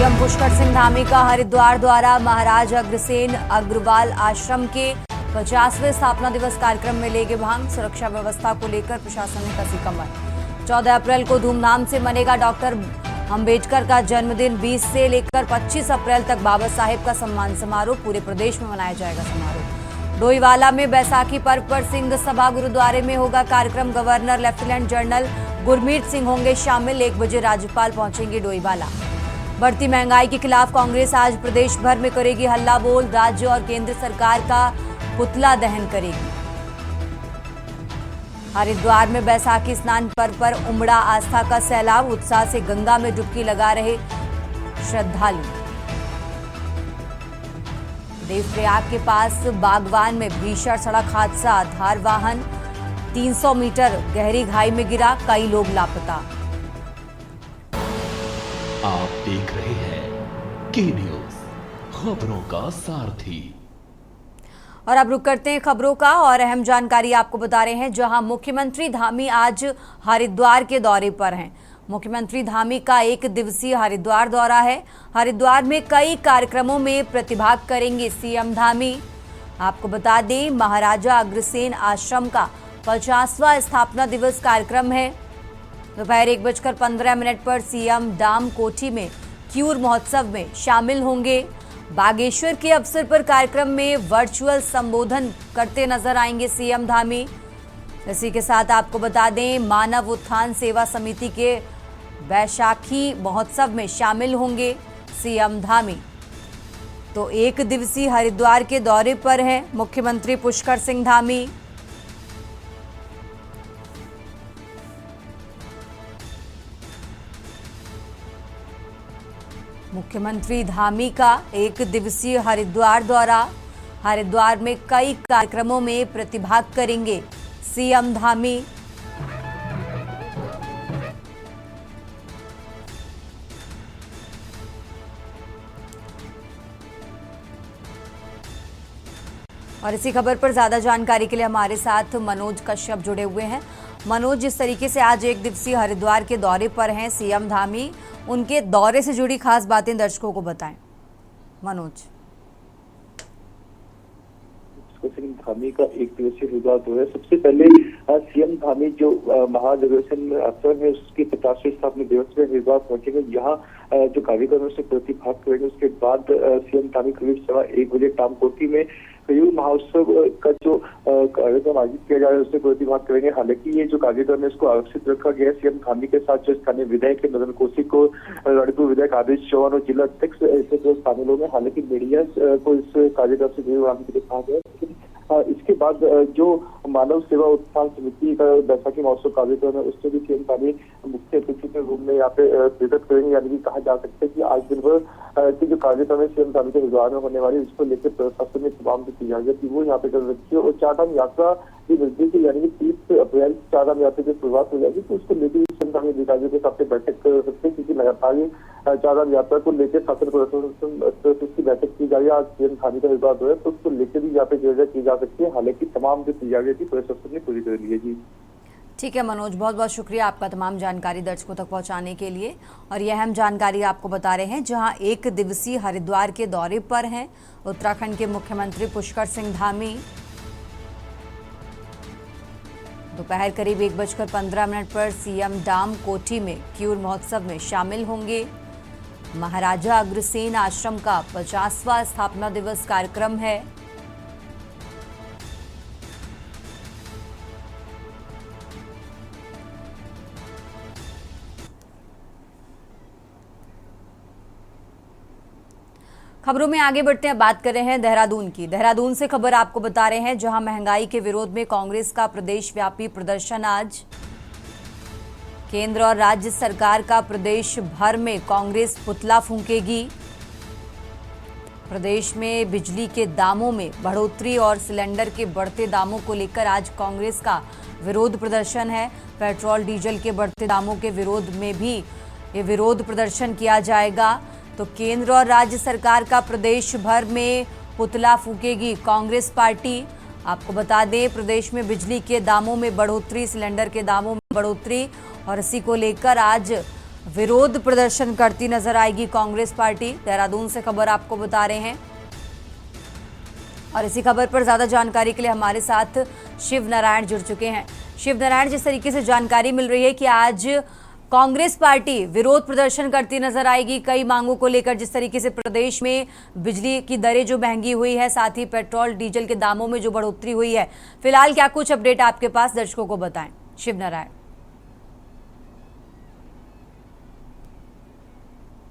CM Pushkar Singh Dhami का हरिद्वार द्वारा महाराज अग्रसेन अग्रवाल आश्रम के 50वें स्थापना दिवस कार्यक्रम में लेंगे भाग। सुरक्षा व्यवस्था को लेकर प्रशासन ने कसी कमर। 14 अप्रैल को धूमधाम से मनेगा डॉक्टर अंबेडकर का जन्मदिन। 20 से लेकर 25 अप्रैल तक बाबा साहेब का सम्मान समारोह। पूरे प्रदेश में मनाया जाएगा समारोह। डोईवाला में बैसाखी पर्व पर सिंह सभा गुरुद्वारे में होगा कार्यक्रम। Governor lieutenant general Gurmeet Singh होंगे शामिल। 1 बजे राज्यपाल पहुंचेंगे डोईवाला। बढ़ती महंगाई के खिलाफ कांग्रेस आज प्रदेश भर में करेगी हल्ला बोल। राज्य और केंद्र सरकार का पुतला दहन करेगी। हरिद्वार में बैसाखी स्नान पर्व पर उमड़ा आस्था का सैलाब। उत्साह से गंगा में डुबकी लगा रहे श्रद्धालु। देवप्रयाग के पास बागवान में भीषण सड़क हादसा। धार वाहन 300 मीटर गहरी खाई में गिरा। कई लोग लापता। आप देख रहे हैं के न्यूज, खबरों का सारथी। और अब रुक करते हैं खबरों का और अहम जानकारी आपको बता रहे हैं, जहां मुख्यमंत्री धामी आज हरिद्वार के दौरे पर हैं। मुख्यमंत्री धामी का 1 दिवसीय हरिद्वार दौरा है। हरिद्वार में कई कार्यक्रमों में प्रतिभाग करेंगे सीएम धामी। आपको बता दें, महाराजा अग्रसेन आश्रम का 50वां स्थापना दिवस कार्यक्रम है। दोपहर 1:15 पर सीएम डाम कोठी में क्यूर महोत्सव में शामिल होंगे। बागेश्वर के अवसर पर कार्यक्रम में वर्चुअल संबोधन करते नजर आएंगे सीएम धामी। इसी के साथ आपको बता दें, मानव उत्थान सेवा समिति के बैसाखी महोत्सव में शामिल होंगे सीएम धामी। तो 1 दिवसीय हरिद्वार के दौरे पर हैं मुख्यमंत्री पुष्कर सिंह धामी। मुख्यमंत्री धामी का 1 दिवसीय हरिद्वार दौरा। हरिद्वार में कई कार्यक्रमों में प्रतिभाग करेंगे सीएम धामी। और इसी खबर पर ज्यादा जानकारी के लिए हमारे साथ मनोज कश्यप जुड़े हुए हैं। मनोज, जिस तरीके से आज 1 दिवसीय हरिद्वार के दौरे पर हैं सीएम धामी, उनके दौरे से जुड़ी खास बातें दर्शकों को बताएं। मनोज। सिंह धामी का 1 दिवसीय हरिद्वार दौरा। सबसे पहले सीएम धामी जो महाराज अग्रसेन आश्रम है उसके 50वें स्थापना दिवस में हरिद्वार पहुंचेंगे। यहाँ जो कार्यक्रम से प्रतिभाग करेंगे। उसके बाद सीएम धामी करीब 1:15 बजे टामकोटी में कयूर महोत्सव का जो कार्यक्रम आयोजित किया जा रहा है उससे प्रतिभाग करेंगे। हालांकि ये जो कार्यक्रम है इसको आरक्षित रखा गया है। सीएम धामी के साथ जो स्थानीय विधायक मदन कौशिक को, रणपुर विधायक आदेश चौहान और जिला अध्यक्ष ऐसे जो शामिल होंगे। हालांकि मीडिया को इस कार्यक्रम से जुड़े होने के लिए कहा गया। इसके बाद जो मानव सेवा उत्थान समिति का बैसाखी महोत्सव कार्यक्रम है उससे भी सीएम धामी मुख्य अतिथि के रूप में यहाँ पे शिरकत करेंगे। यानी कि कहा जा सकता है कि आज दिन भर की जो कार्यक्रम है सीएम धामी के हरिद्वार में होने वाली, इसको लेकर प्रशासन ने तमाम जो तैयारियां थी वो यहाँ पे कर रखी है। और 4 धाम यात्रा की नजदीक यानी कि 30 अप्रैल 4 धाम यात्रा की शुरुआत हो जाएगी, तो उसको लेकर सीएम धामी अधिकारियों के साथ बैठक कर सकते हैं, क्योंकि लगातार 4 धाम यात्रा को लेकर शासन प्रशासन की बैठक की जा रही है। आज सीएम धामी का हरिद्वार दौरा है तो उसको लेकर भी यहाँ पे चर्चा की जा सकती है। हालांकि तमाम जो तैयारियां थी प्रशासन ने पूरी कर ली है। जी ठीक है मनोज, बहुत बहुत शुक्रिया आपका तमाम जानकारी दर्शकों तक पहुंचाने के लिए। और यह अहम जानकारी आपको बता रहे हैं, जहां 1 दिवसीय हरिद्वार के दौरे पर हैं उत्तराखंड के मुख्यमंत्री पुष्कर सिंह धामी। दोपहर करीब 1:15 पर सीएम डाम कोठी में क्यूर महोत्सव में शामिल होंगे। महाराजा अग्रसेन आश्रम का 50वां स्थापना दिवस कार्यक्रम है। खबरों में आगे बढ़ते हैं, बात कर रहे हैं देहरादून की। देहरादून से खबर आपको बता रहे हैं, जहां महंगाई के विरोध में कांग्रेस का प्रदेश व्यापी प्रदर्शन आज। केंद्र और राज्य सरकार का प्रदेश भर में कांग्रेस पुतला फूंकेगी। प्रदेश में बिजली के दामों में बढ़ोतरी और सिलेंडर के बढ़ते दामों को लेकर आज कांग्रेस का विरोध प्रदर्शन है। पेट्रोल डीजल के बढ़ते दामों के विरोध में भी ये विरोध प्रदर्शन किया जाएगा। तो केंद्र और राज्य सरकार का प्रदेश भर में पुतला फूंकेगी कांग्रेस पार्टी। आपको बता दें, प्रदेश में बिजली के दामों में बढ़ोतरी, सिलेंडर के दामों में बढ़ोतरी और इसी को लेकर आज विरोध प्रदर्शन करती नजर आएगी कांग्रेस पार्टी। देहरादून से खबर आपको बता रहे हैं और इसी खबर पर ज्यादा जानकारी के लिए हमारे साथ शिव नारायण जुड़ चुके हैं। शिव नारायण, जिस तरीके से जानकारी मिल रही है कि आज कांग्रेस पार्टी विरोध प्रदर्शन करती नजर आएगी कई मांगों को लेकर, जिस तरीके से प्रदेश में बिजली की दरें जो महंगी हुई है, साथ ही पेट्रोल डीजल के दामों में जो बढ़ोतरी हुई है, फिलहाल क्या कुछ अपडेट आपके पास दर्शकों को बताएं शिव नारायण।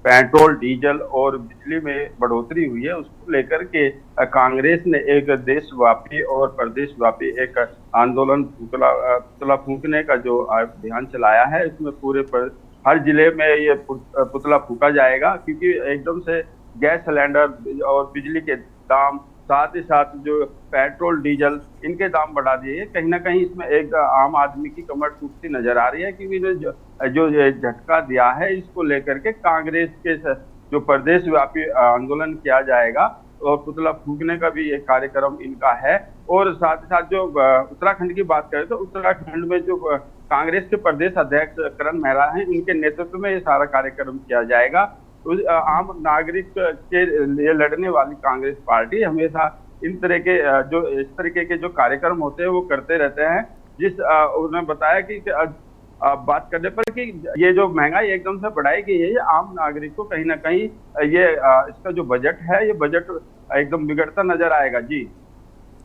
पेट्रोल डीजल और बिजली में बढ़ोतरी हुई है, उसको लेकर के कांग्रेस ने एक देशव्यापी और प्रदेशव्यापी एक आंदोलन पुतला फूंकने का जो अभियान चलाया है। इसमें हर जिले में ये पुतला फूंका जाएगा, क्योंकि एकदम से गैस सिलेंडर और बिजली के दाम, साथ ही साथ जो पेट्रोल डीजल, इनके दाम बढ़ा दिए। कहीं ना कहीं इसमें एक आम आदमी की कमर टूटती नजर आ रही है, क्योंकि जो झटका दिया है, इसको लेकर के कांग्रेस के जो प्रदेश व्यापी आंदोलन किया जाएगा और पुतला फूंकने का भी एक कार्यक्रम इनका है। और साथ ही साथ जो उत्तराखंड की बात करें तो उत्तराखंड में जो कांग्रेस के प्रदेश अध्यक्ष करण मेहरा हैं, उनके नेतृत्व में ये सारा कार्यक्रम किया जाएगा। आम नागरिक के लिए लड़ने वाली कांग्रेस पार्टी हमेशा इस तरीके के जो कार्यक्रम होते हैं वो करते रहते हैं। उन्होंने बताया कि बात करने पर कि ये जो महंगाई एकदम से बढ़ाई गई है, ये आम नागरिक को कहीं ना कहीं ये इसका जो बजट है, ये बजट एकदम बिगड़ता नजर आएगा। जी,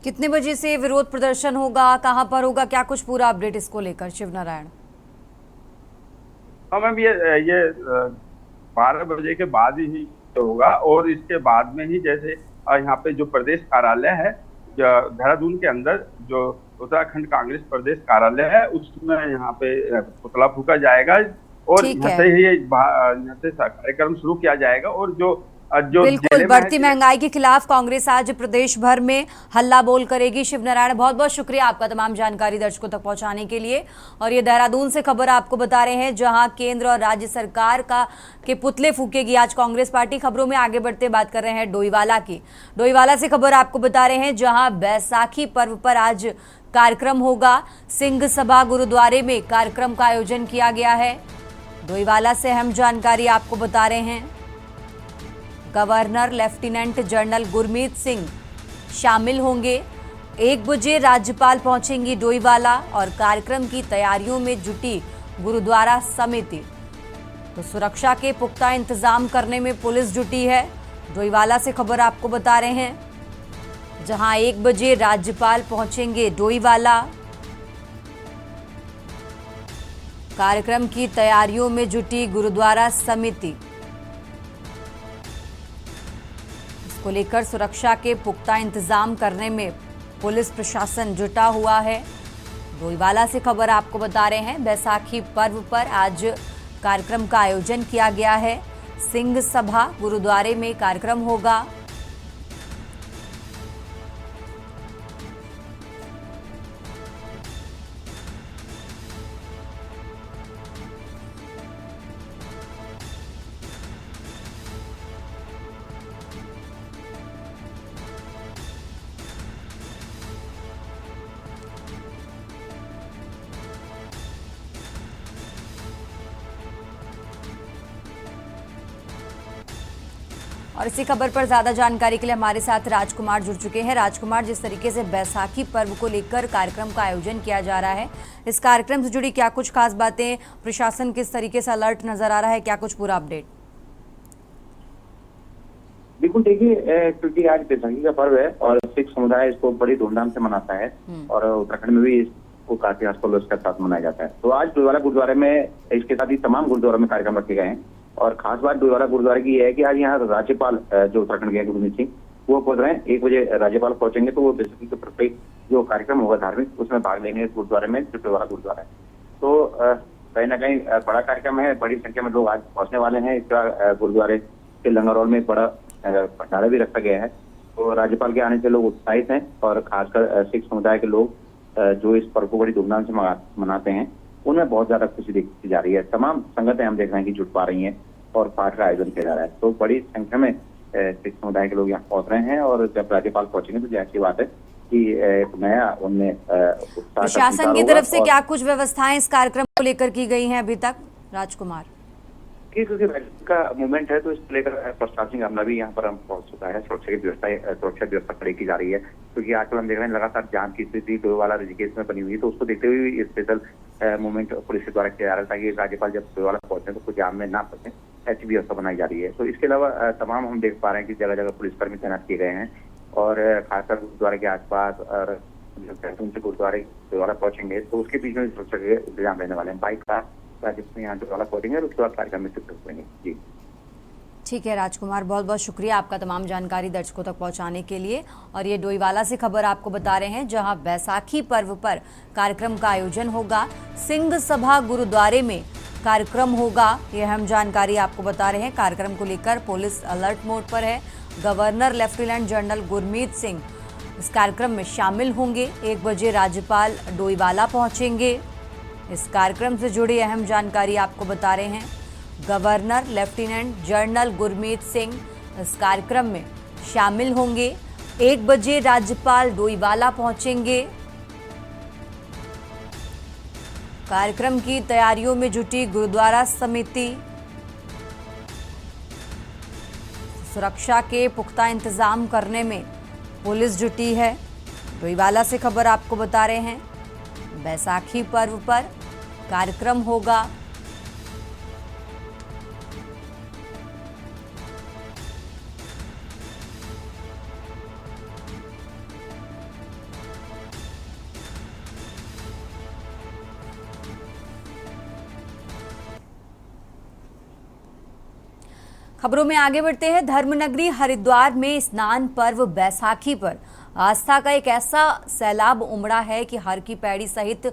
कितने बजे से विरोध प्रदर्शन होगा, कहां पर होगा, क्या कुछ पूरा अपडेट इसको लेकर शिव नारायण? हाँ मैम, ये 12 बजे के बाद ही होगा और इसके बाद में ही जैसे यहाँ पे जो प्रदेश कार्यालय है देहरादून के अंदर, जो उत्तराखंड कांग्रेस प्रदेश कार्यालय है, उसमें यहाँ पे पुतला फूंका जाएगा और यहाँ से कार्यक्रम शुरू किया जाएगा। और जो बिल्कुल बढ़ती महंगाई के खिलाफ कांग्रेस आज प्रदेश भर में हल्ला बोल करेगी। शिव नारायण, बहुत बहुत शुक्रिया आपका तमाम जानकारी दर्शकों तक पहुंचाने के लिए। और ये देहरादून से खबर आपको बता रहे हैं, जहां केंद्र और राज्य सरकार के पुतले फूकेगी आज कांग्रेस पार्टी। खबरों में आगे बढ़ते बात कर रहे हैं डोईवाला की। डोईवाला से खबर आपको बता रहे हैं, जहां बैसाखी पर्व पर आज कार्यक्रम होगा। सिंह सभा गुरुद्वारे में कार्यक्रम का आयोजन किया गया है। डोईवाला से अहम जानकारी आपको बता रहे हैं, governor lieutenant general Gurmeet Singh शामिल होंगे। 1 बजे राज्यपाल पहुंचेंगी डोईवाला और कार्यक्रम की तैयारियों में जुटी गुरुद्वारा समिति। तो सुरक्षा के पुख्ता इंतजाम करने में पुलिस जुटी है। डोईवाला से खबर आपको बता रहे हैं, जहां 1 बजे राज्यपाल पहुंचेंगे डोईवाला। कार्यक्रम की तैयारियों में जुटी गुरुद्वारा समिति को लेकर सुरक्षा के पुख्ता इंतजाम करने में पुलिस प्रशासन जुटा हुआ है। डोईवाला से खबर आपको बता रहे हैं, बैसाखी पर्व पर आज कार्यक्रम का आयोजन किया गया है। सिंह सभा गुरुद्वारे में कार्यक्रम होगा। और इसी खबर पर ज्यादा जानकारी के लिए हमारे साथ राजकुमार जुड़ चुके हैं। राजकुमार, जिस तरीके से बैसाखी पर्व को लेकर कार्यक्रम का आयोजन किया जा रहा है, इस कार्यक्रम से जुड़ी क्या कुछ खास बातें, प्रशासन किस तरीके से अलर्ट नजर आ रहा है, क्या कुछ पूरा अपडेट? बिल्कुल, देखिए, क्योंकि आज बैसाखी का पर्व है और सिख समुदाय इसको बड़ी धूमधाम से मनाता है और उत्तराखंड में भी इसको काफी हर्षोल्लास के साथ मनाया जाता है। तो आज डोईवाला गुरुद्वारे में, इसके साथ ही तमाम गुरुद्वारों में कार्यक्रम रखे गए हैं। और खास बात डोईवाला गुरुद्वारे की यह है कि आज यहाँ राज्यपाल जो उत्तराखंड के गुरमीत सिंह, वो पहुंच रहे हैं। 1 बजे राज्यपाल पहुंचेंगे तो वो बैसाखी के प्रत्येक जो कार्यक्रम होगा धार्मिक, उसमें भाग लेंगे इस गुरुद्वारे में, जो डोईवाला गुरुद्वारा है। तो कहीं ना कहीं बड़ा कार्यक्रम है, बड़ी संख्या में लोग आज पहुंचने वाले हैं। इसका गुरुद्वारे के लंगरहॉल में बड़ा भंडारा भी रखा गया है। तो राज्यपाल के आने से लोग उत्साहित हैं और खासकर सिख समुदाय के लोग जो इस पर्व को बड़ी धूमधाम से मनाते हैं, उनमें बहुत ज्यादा खुशी देखी जा रही है। तमाम संगतें हम देख रहे हैं कि जुट पा रही हैं और पाठ का आयोजन किया जा रहा है। तो बड़ी संख्या में सिख समुदाय के लोग यहाँ पहुंच रहे हैं और जब राज्यपाल पहुंचेंगे तो जाहिर सी बात है कि एक नया उनमें प्रशासन की तरफ से क्या कुछ व्यवस्थाएं इस कार्यक्रम को लेकर की गई हैं अभी तक, राजकुमार? कि क्योंकि वैक्सीन का मूवमेंट है तो इसको लेकर प्रशासनिक अमला भी यहाँ पर हम पहुंच चुका है। सुरक्षा व्यवस्था खड़ी की जा रही है, क्योंकि आजकल हम देख रहे हैं लगातार जाम की स्थिति डोईवाला ऋषिकेश में बनी हुई है। तो उसको देखते हुए स्पेशल मूवमेंट पुलिस के द्वारा किया जा रहा है, ताकि राज्यपाल जब डोईवाला पहुंचे तो कुछ जाम में ना फंसे, ऐसी व्यवस्था बनाई जा रही है। तो इसके अलावा तमाम हम देख पा रहे हैं कि जगह जगह पुलिसकर्मी तैनात किए गए हैं, और खासकर गुरुद्वारे के आसपास और उनसे गुरुद्वारे डोईवाला पहुंचेंगे तो उसके बीच में सुरक्षा के इंतजाम रहने वाले हैं। बाइक का जिसमें यहाँ डोईवाला पहुंचेंगे और उसके बाद कार्यक्रम में शिरकत करेंगे। जी ठीक है राजकुमार, बहुत बहुत शुक्रिया आपका तमाम जानकारी दर्शकों तक पहुंचाने के लिए। और ये डोईवाला से खबर आपको बता रहे हैं, जहां बैसाखी पर्व पर कार्यक्रम का आयोजन होगा। सिंह सभा गुरुद्वारे में कार्यक्रम होगा, ये अहम जानकारी आपको बता रहे हैं। कार्यक्रम को लेकर पुलिस अलर्ट मोड पर है। Governor lieutenant general Gurmeet Singh इस कार्यक्रम में शामिल होंगे। 1 बजे राज्यपाल डोईवाला पहुंचेंगे। इस कार्यक्रम से जुड़ी अहम जानकारी आपको बता रहे हैं। Governor lieutenant general Gurmeet Singh इस कार्यक्रम में शामिल होंगे। 1 बजे राज्यपाल डोईवाला पहुंचेंगे। कार्यक्रम की तैयारियों में जुटी गुरुद्वारा समिति। सुरक्षा के पुख्ता इंतजाम करने में पुलिस जुटी है। डोईवाला से खबर आपको बता रहे हैं, बैसाखी पर्व पर कार्यक्रम होगा। खबरों में आगे बढ़ते हैं। धर्मनगरी हरिद्वार में स्नान पर्व बैसाखी पर आस्था का एक ऐसा सैलाब उमड़ा है कि हर की पैड़ी सहित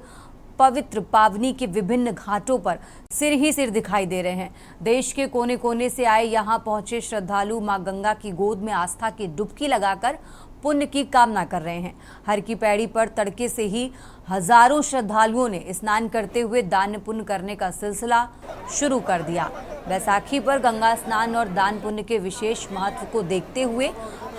पवित्र पावनी के विभिन्न घाटों पर सिर ही सिर दिखाई दे रहे हैं। देश के कोने कोने से आए यहां पहुंचे श्रद्धालु मां गंगा की गोद में आस्था की डुबकी लगाकर पुण्य की कामना कर रहे हैं। हर की पैड़ी पर तड़के से ही हजारों श्रद्धालुओं ने स्नान करते हुए दान पुण्य करने का सिलसिला शुरू कर दिया। बैसाखी पर गंगा स्नान और दान पुण्य के विशेष महत्व को देखते हुए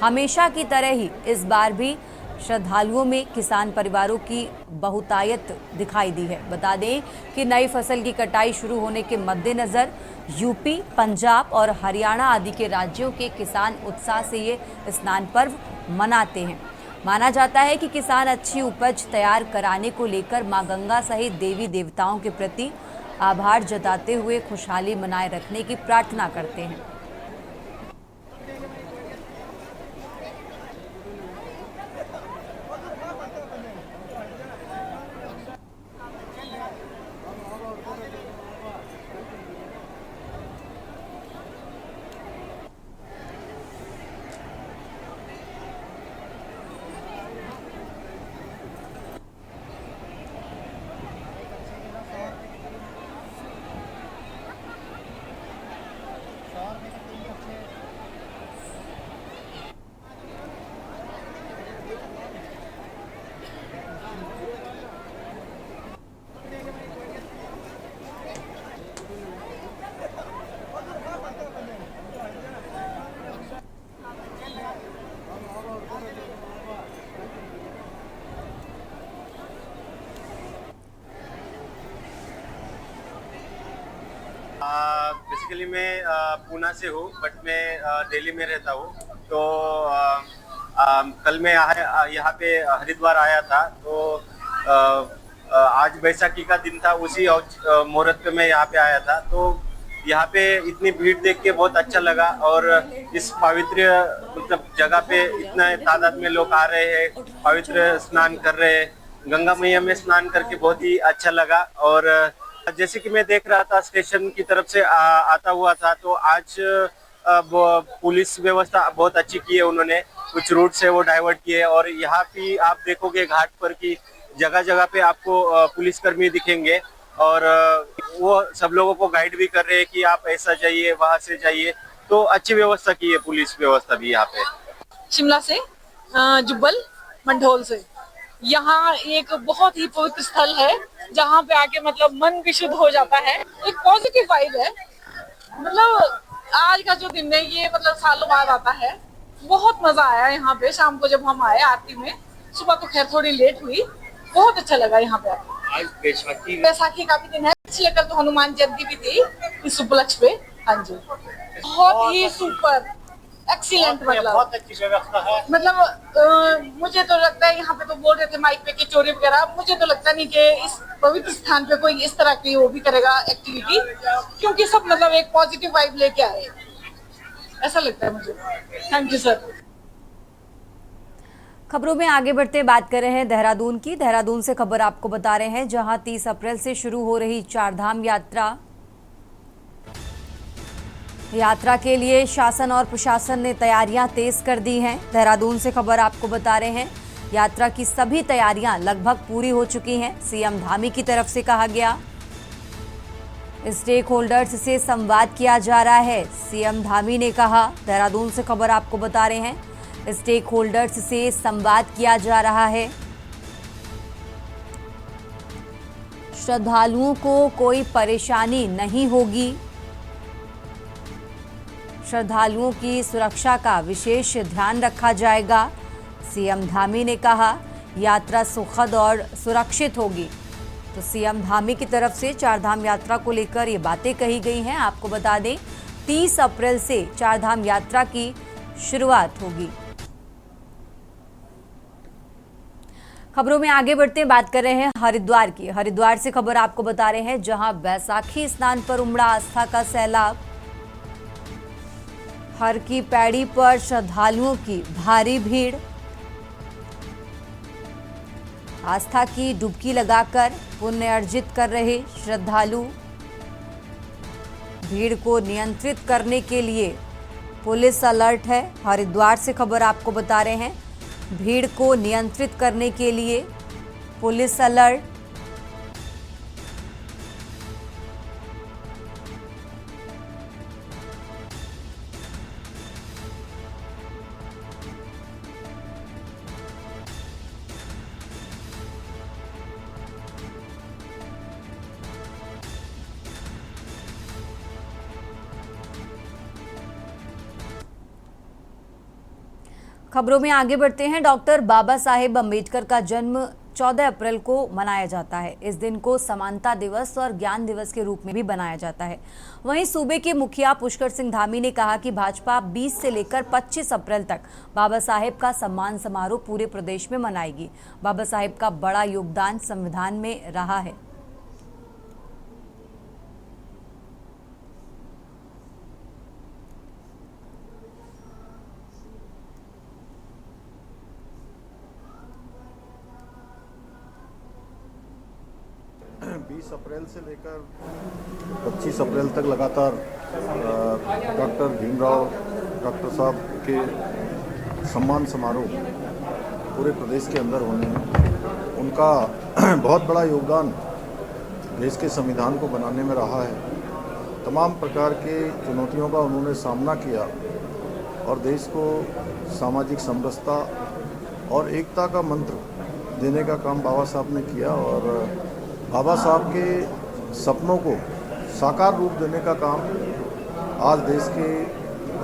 हमेशा की तरह ही इस बार भी श्रद्धालुओं में किसान परिवारों की बहुतायत दिखाई दी है। बता दें कि नई फसल की कटाई शुरू होने के मद्देनजर यूपी, पंजाब और हरियाणा आदि के राज्यों के किसान उत्साह से ये स्नान पर्व मनाते हैं। माना जाता है कि किसान अच्छी उपज तैयार कराने को लेकर मां गंगा सहित देवी देवताओं के प्रति आभार जताते हुए खुशहाली बनाए रखने की प्रार्थना करते हैं। बेसिकली मैं पूना से हूँ, बट मैं दिल्ली में रहता हूँ। तो कल मैं यहाँ पे हरिद्वार आया था। तो आज बैसाखी का दिन था, उसी मुहूर्त पे मैं यहाँ पे आया था। तो यहाँ पे इतनी भीड़ देख के बहुत अच्छा लगा, और इस पवित्र मतलब जगह पे इतना तादाद में लोग आ रहे हैं, पवित्र स्नान कर रहे हैं। गंगा मैया में स्नान करके बहुत ही अच्छा लगा। और जैसे कि मैं देख रहा था स्टेशन की तरफ से आता हुआ था, तो आज पुलिस व्यवस्था बहुत अच्छी की है उन्होंने। कुछ रूट से वो डाइवर्ट किए, और यहाँ भी आप देखोगे घाट पर की जगह जगह पे आपको पुलिसकर्मी दिखेंगे, और वो सब लोगों को गाइड भी कर रहे हैं कि आप ऐसा जाइए, वहां से जाइए। तो अच्छी व्यवस्था की है पुलिस व्यवस्था भी यहाँ पे। शिमला से जुब्बल मंडोल से यहाँ एक बहुत ही पवित्र स्थल है, जहाँ पे आके मतलब मन विशुद्ध हो जाता है। एक पॉजिटिव वाइब है। मतलब आज का जो दिन है ये मतलब सालों बाद आता है। बहुत मजा आया यहाँ पे। शाम को जब हम आए आरती में, सुबह तो खैर थोड़ी लेट हुई, बहुत अच्छा लगा यहाँ पे आके। आज बैसाखी का भी दिन है, इसलिए कल तो हनुमान जयंती भी थी इस उपलक्ष्य पे। हाँ जी, बहुत ही सुपर एक्सीलेंट, मतलब बहुत अच्छी व्यवस्था है। मतलब मुझे तो लगता है यहाँ पे तो बोल रहे थे माइक पे कि चोरी वगैरह, मुझे तो लगता नहीं कि इस पवित्र स्थान पे कोई इस तरह की वो भी करेगा एक्टिविटी, क्योंकि सब मतलब एक पॉजिटिव वाइब लेके आए, ऐसा लगता है मुझे। Thank you sir. खबरों में आगे बढ़ते बात कर रहे हैं देहरादून की। देहरादून से खबर आपको बता रहे हैं, जहां 30 अप्रैल से शुरू हो रही चारधाम यात्रा के लिए शासन और प्रशासन ने तैयारियां तेज कर दी हैं। देहरादून से खबर आपको बता रहे हैं, यात्रा की सभी तैयारियां लगभग पूरी हो चुकी हैं। सीएम धामी की तरफ से कहा गया, स्टेक होल्डर्स से संवाद किया जा रहा है, सीएम धामी ने कहा। देहरादून से खबर आपको बता रहे हैं, स्टेक होल्डर्स से संवाद किया जा रहा है। श्रद्धालुओं को कोई परेशानी नहीं होगी। श्रद्धालुओं की सुरक्षा का विशेष ध्यान रखा जाएगा, सीएम धामी ने कहा। यात्रा सुखद और सुरक्षित होगी। तो सीएम धामी की तरफ से चारधाम यात्रा को लेकर ये बातें कही गई हैं। आपको बता दें, 30 अप्रैल से चारधाम यात्रा की शुरुआत होगी। खबरों में आगे बढ़ते बात कर रहे हैं हरिद्वार की। हरिद्वार से खबर आपको बता रहे हैं, जहां बैसाखी स्नान पर उमड़ा आस्था का सैलाब। हर की पैड़ी पर श्रद्धालुओं की भारी भीड़। आस्था की डुबकी लगाकर पुण्य अर्जित कर रहे श्रद्धालु। भीड़ को नियंत्रित करने के लिए पुलिस अलर्ट है। हरिद्वार से खबर आपको बता रहे हैं, भीड़ को नियंत्रित करने के लिए पुलिस अलर्ट। खबरों में आगे बढ़ते हैं। डॉक्टर बाबा साहेब अम्बेडकर का जन्म 14 अप्रैल को मनाया जाता है। इस दिन को समानता दिवस और ज्ञान दिवस के रूप में भी मनाया जाता है। वहीं सूबे के मुखिया पुष्कर सिंह धामी ने कहा कि भाजपा 20 से लेकर 25 अप्रैल तक बाबा साहेब का सम्मान समारोह पूरे प्रदेश में मनाएगी। बाबा साहेब का बड़ा योगदान संविधान में रहा है। बीस अप्रैल से लेकर 25 अप्रैल तक लगातार डॉक्टर भीमराव डॉक्टर साहब के सम्मान समारोह पूरे प्रदेश के अंदर होने हैं। उनका बहुत बड़ा योगदान देश के संविधान को बनाने में रहा है। तमाम प्रकार के चुनौतियों का उन्होंने सामना किया और देश को सामाजिक समरसता और एकता का मंत्र देने का काम बाबा साहब ने किया और बाबा साहब के सपनों को साकार रूप देने का काम आज देश के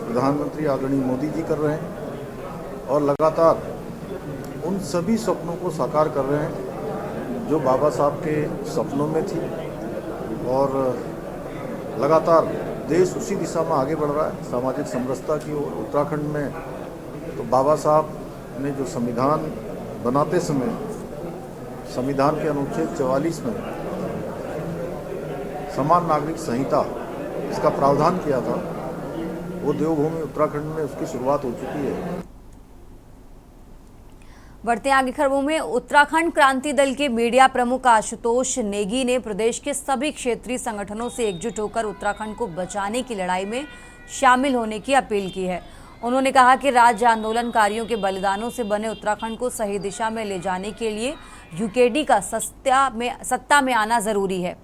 प्रधानमंत्री आदरणीय मोदी जी कर रहे हैं और लगातार उन सभी सपनों को साकार कर रहे हैं जो बाबा साहब के सपनों में थी और लगातार देश उसी दिशा में आगे बढ़ रहा है, सामाजिक समरसता की ओर। उत्तराखंड में तो बाबा साहब ने जो संविधान बनाते समय संविधान के अनुच्छेद 44 में समान नागरिक संहिता इसका प्रावधान किया था, वो देवभूमि उत्तराखंड में उसकी शुरुआत हो चुकी है। बढ़ते आगे खबरों में, उत्तराखंड क्रांति दल के मीडिया प्रमुख आशुतोष नेगी ने प्रदेश के सभी क्षेत्रीय संगठनों से एकजुट होकर उत्तराखंड को बचाने की लड़ाई में शामिल होने की अपील की है। उन्होंने कहा कि राज्य आंदोलनकारियों के बलिदानों से बने उत्तराखंड को सही दिशा में ले जाने के लिए यूकेडी का सत्ता में आना जरूरी है।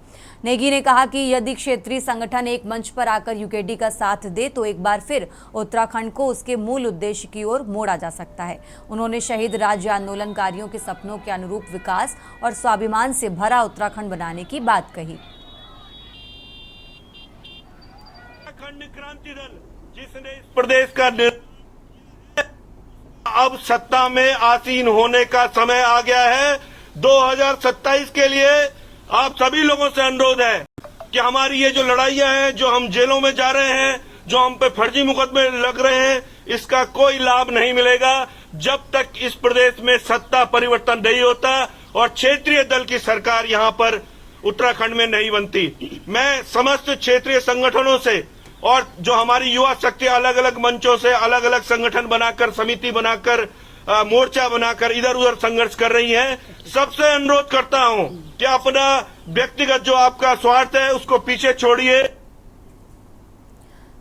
नेगी ने कहा कि यदि क्षेत्रीय संगठन एक मंच पर आकर यूकेडी का साथ दे तो एक बार फिर उत्तराखंड को उसके मूल उद्देश्य की ओर मोड़ा जा सकता है। उन्होंने शहीद राज्य आंदोलनकारियों के सपनों के अनुरूप विकास और स्वाभिमान से भरा उत्तराखंड बनाने की बात कही। उत्तराखंड क्रांति दल जिसने इस प्रदेश का अब सत्ता में आसीन होने का समय आ गया है। 2027 के लिए आप सभी लोगों से अनुरोध है, कि हमारी ये जो लड़ाइयां हैं, जो हम जेलों में जा रहे हैं, जो हम पे फर्जी मुकदमे लग रहे हैं, इसका कोई लाभ नहीं मिलेगा जब तक इस प्रदेश में सत्ता परिवर्तन नहीं होता और क्षेत्रीय दल की सरकार यहां पर उत्तराखंड में नहीं बनती। मैं समस्त क्षेत्रीय संगठनों से और जो हमारी युवा शक्ति अलग अलग मंचों से अलग अलग संगठन बनाकर, समिति बनाकर, मोर्चा बनाकर इधर उधर संघर्ष कर रही हैं, सबसे अनुरोध करता हूं कि अपना व्यक्तिगत जो आपका स्वार्थ है उसको पीछे छोड़िए।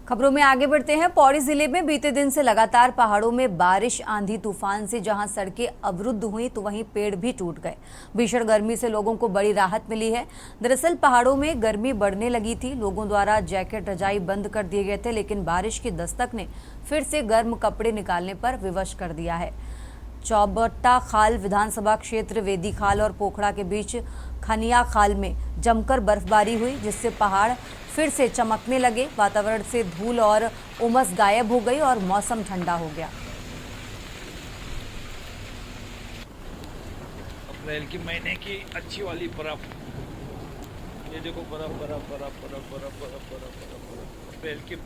खबरों में आगे बढ़ते हैं। पौड़ी जिले में बीते दिन से लगातार पहाड़ों में बारिश, आंधी तूफान से जहां सड़कें अवरुद्ध हुई तो वहीं पेड़ भी टूट गए। भीषण गर्मी से लोगों को बड़ी राहत मिली है। दरअसल पहाड़ों में गर्मी बढ़ने लगी थी, लोगों द्वारा जैकेट, रजाई बंद कर दिए गए थे, लेकिन बारिश की दस्तक ने फिर से गर्म कपड़े निकालने पर विवश कर दिया है। चौबट्टा खाल विधानसभा क्षेत्र वेदी खाल और पोखड़ा के बीच खनिया खाल में जमकर बर्फबारी हुई, जिससे पहाड़ फिर से चमकने लगे। वातावरण से धूल और उमस गायब हो गई और मौसम ठंडा हो गया। अप्रैल के महीने की अच्छी वाली बर्फ, ये देखो बर्फ बर्फ बर्फ बर्फ बर्फ बर्फ बर्फ अप्रैल की।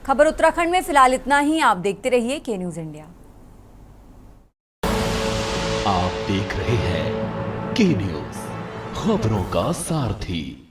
खबर उत्तराखंड में फिलहाल इतना ही। आप देखते रहिए के न्यूज इंडिया। आप देख रहे हैं के न्यूज, खबरों का सारथी।